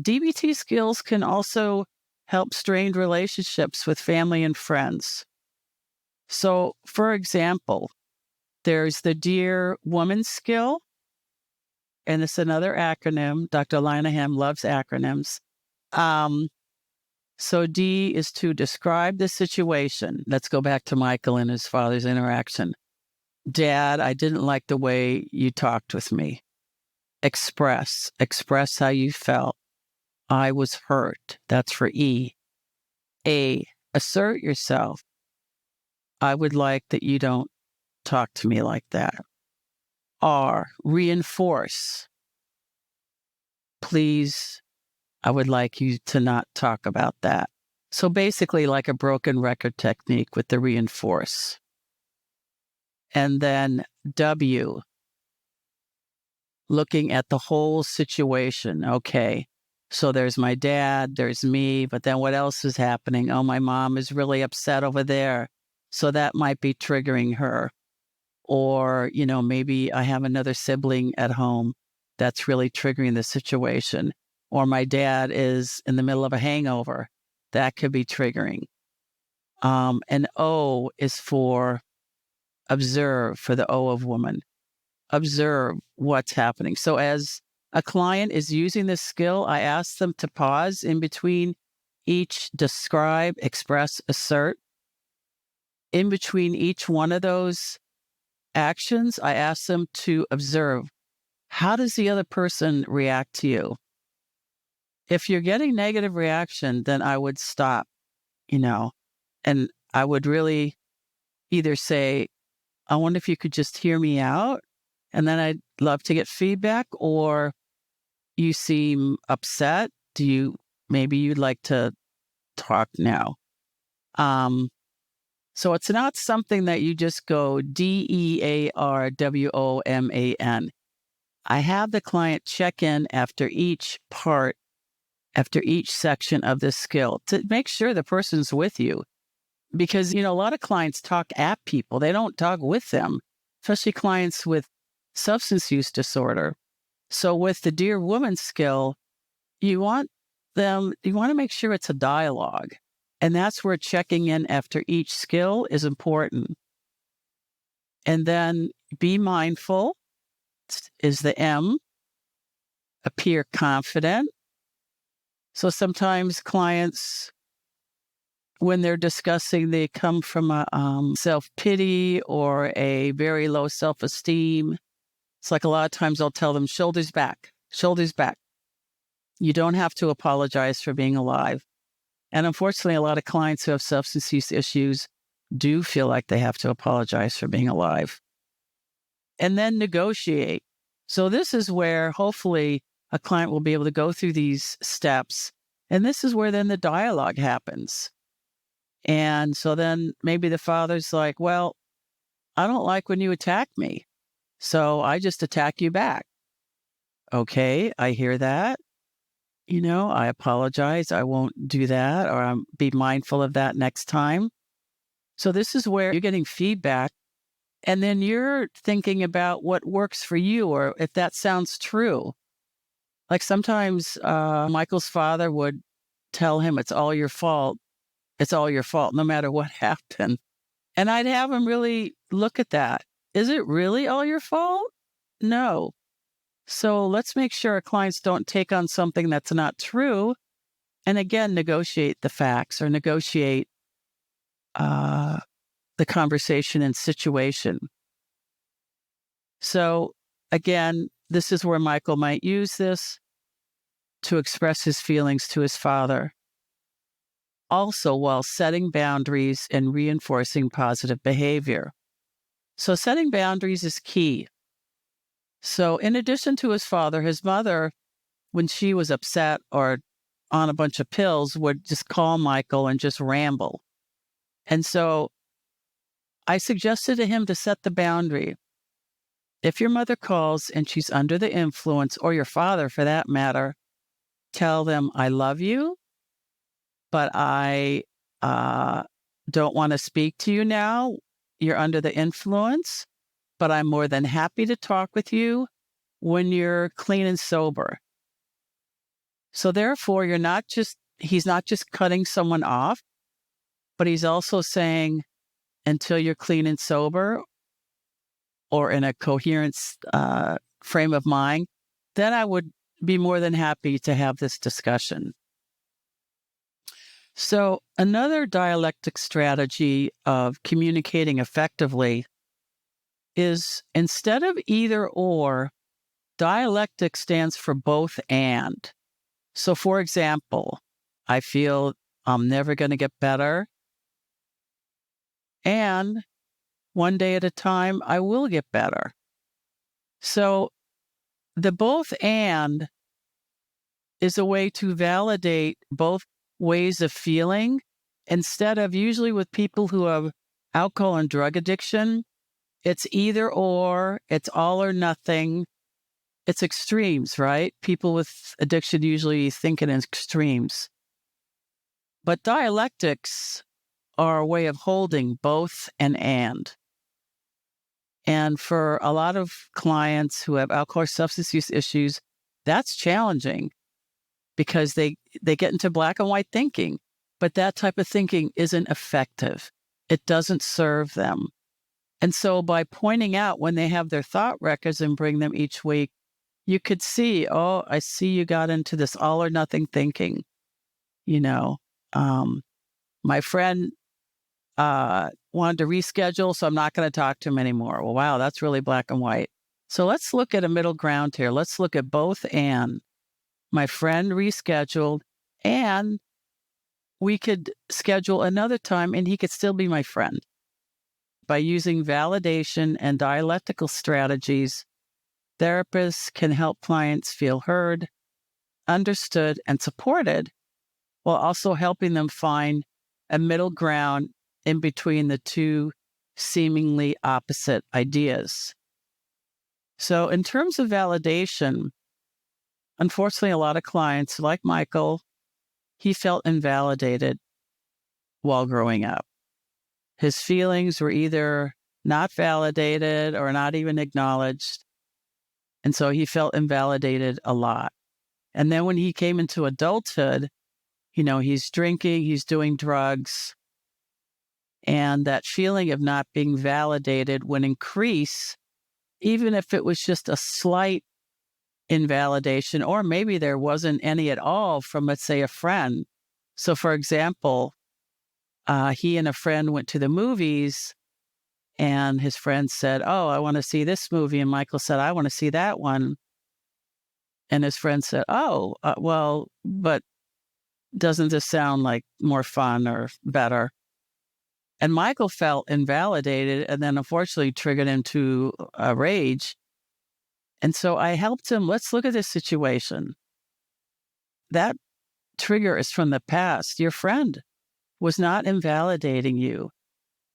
DBT skills can also help strained relationships with family and friends. So, for example, there's the Dear Woman skill, and it's another acronym. Dr. Linehan loves acronyms. Um, so D is to describe the situation. Let's go back to Michael and his father's interaction. Dad, I didn't like the way you talked with me. Express how you felt. I was hurt. That's for E. A, assert yourself. I would like that you don't talk to me like that. R, reinforce. Please, I would like you to not talk about that. So basically like a broken record technique with the reinforce. And then W, looking at the whole situation. Okay, so there's my dad, there's me, but then what else is happening? Oh, my mom is really upset over there. So that might be triggering her. Or, maybe I have another sibling at home that's really triggering the situation. Or my dad is in the middle of a hangover. That could be triggering. And O is for observe, for the O of woman. Observe what's happening. So as a client is using this skill, I ask them to pause in between each describe, express, assert. In between each one of those actions, I ask them to observe, how does the other person react to you? If you're getting negative reaction, then I would stop, and I would really either say, I wonder if you could just hear me out, and then I'd love to get feedback, or you seem upset. Maybe you'd like to talk now. So it's not something that you just go DEARWOMAN. I have the client check in after each section of this skill to make sure the person's with you. Because, a lot of clients talk at people. They don't talk with them, especially clients with substance use disorder. So with the Dear Woman skill, you want to make sure it's a dialogue. And that's where checking in after each skill is important. And then be mindful is the M. Appear confident. So sometimes clients, when they're discussing, they come from a self-pity or a very low self-esteem. It's like a lot of times I'll tell them, shoulders back, shoulders back. You don't have to apologize for being alive. And unfortunately, a lot of clients who have substance use issues do feel like they have to apologize for being alive. And then negotiate. So this is where hopefully a client will be able to go through these steps. And this is where then the dialogue happens. And so then maybe the father's like, well, I don't like when you attack me, so I just attack you back. Okay, I hear that. I apologize. I won't do that, or I'll be mindful of that next time. So this is where you're getting feedback, and then you're thinking about what works for you, or if that sounds true. Like sometimes Michael's father would tell him, it's all your fault. It's all your fault, no matter what happened. And I'd have him really look at that. Is it really all your fault? No. So let's make sure our clients don't take on something that's not true. And again, negotiate the facts or negotiate the conversation and situation. So again, this is where Michael might use this to express his feelings to his father. Also, while setting boundaries and reinforcing positive behavior. So setting boundaries is key. So in addition to his father, his mother, when she was upset or on a bunch of pills, would just call Michael and just ramble. And so I suggested to him to set the boundary. If your mother calls and she's under the influence, or your father for that matter, tell them, I love you, but I don't want to speak to you now. You're under the influence, but I'm more than happy to talk with you when you're clean and sober. So therefore, he's not just cutting someone off, but he's also saying, until you're clean and sober or in a coherent frame of mind, then I would be more than happy to have this discussion. So another dialectic strategy of communicating effectively is, instead of either or, dialectic stands for both and. So for example, I feel I'm never going to get better, and one day at a time, I will get better. So the both and is a way to validate both ways of feeling, instead of, usually with people who have alcohol and drug addiction, it's either or, it's all or nothing. It's extremes, right? People with addiction usually think in extremes. But dialectics are a way of holding both and. And for a lot of clients who have alcohol or substance use issues, that's challenging because they get into black and white thinking. But that type of thinking isn't effective. It doesn't serve them. And so by pointing out when they have their thought records and bring them each week, you could see, oh, I see you got into this all or nothing thinking. My friend wanted to reschedule, so I'm not going to talk to him anymore. Well, wow, that's really black and white. So let's look at a middle ground here. Let's look at both and. My friend rescheduled, and we could schedule another time, and he could still be my friend. By using validation and dialectical strategies, therapists can help clients feel heard, understood, and supported, while also helping them find a middle ground in between the two seemingly opposite ideas. So in terms of validation, unfortunately, a lot of clients, like Michael, he felt invalidated while growing up. His feelings were either not validated or not even acknowledged. And so he felt invalidated a lot. And then when he came into adulthood, he's drinking, he's doing drugs, and that feeling of not being validated would increase, even if it was just a slight invalidation, or maybe there wasn't any at all from, let's say, a friend. So, for example, he and a friend went to the movies, and his friend said, oh, I want to see this movie. And Michael said, I want to see that one. And his friend said, oh, well, but doesn't this sound like more fun or better? And Michael felt invalidated, and then unfortunately triggered him to a rage. And so I helped him. Let's look at this situation. That trigger is from the past. Your friend was not invalidating you.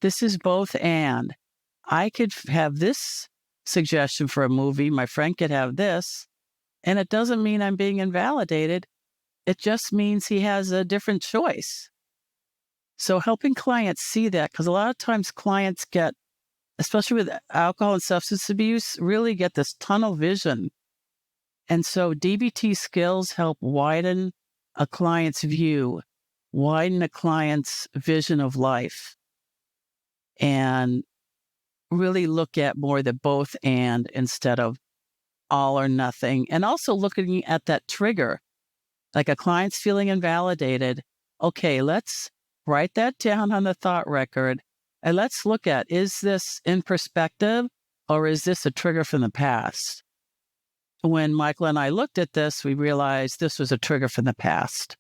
This is both and. I could have this suggestion for a movie. My friend could have this. And it doesn't mean I'm being invalidated. It just means he has a different choice. So helping clients see that, because a lot of times clients get, especially with alcohol and substance abuse, really get this tunnel vision. And so DBT skills help widen a client's view, widen a client's vision of life, and really look at more the both and instead of all or nothing. And also looking at that trigger, like a client's feeling invalidated. Okay, let's write that down on the thought record, and let's look at, is this in perspective or is this a trigger from the past? When Michael and I looked at this, we realized this was a trigger from the past.